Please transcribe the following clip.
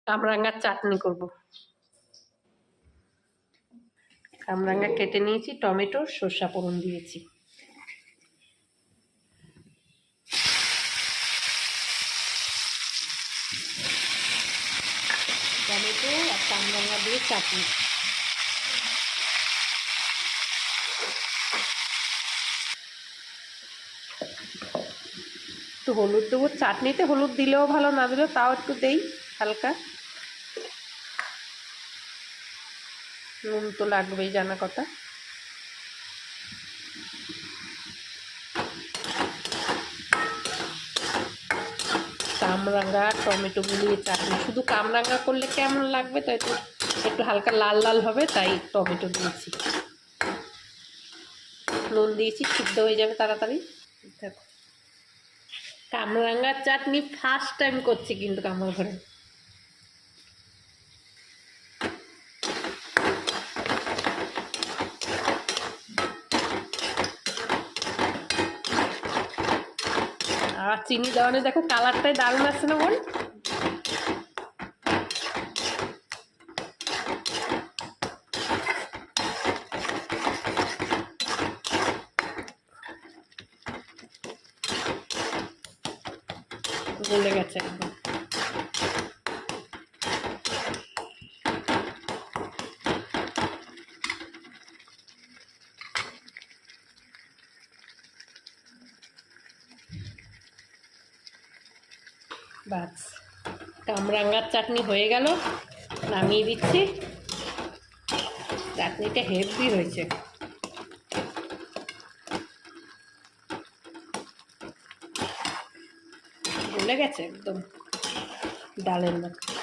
কামরাঙ্গার চাটনি করব। কামরাঙ্গা কেটে নিয়েছি, টমেটো সরষা ফোড়ন দিয়েছি। টমেটো আর কামরাঙ্গা দিয়ে চাটনি। একটু হলুদ দেবো, চাটনিতে হলুদ দিলেও ভালো, না দিলেও তাও একটু দেই হালকা। নুন তো লাগবেই, জানা কথা। কামরাঙ্গা টমেটো গুলিয়ে চাটনি, শুধু কামরাঙ্গা করলে কেমন লাগবে, তাই তো একটু হালকা লাল লাল হবে, তাই টমেটো দিয়েছি। নুন দিয়েছি, সিদ্ধ হয়ে যাবে তাড়াতাড়ি। দেখো, কামরাঙ্গার চাটনি ফার্স্ট টাইম করছি কিন্তু আমার ঘরে। আর চিনি দেওয়ানে দেখো কালারটাই দারুণ আসছে না বোন? গলে গেছে একদম। বাস, কামরাঙ্গার চাটনি হয়ে গেল, নামিয়ে দিচ্ছি। চাটনিটা হেভি হয়েছে, গলে গেছে একদম ডালের মতো।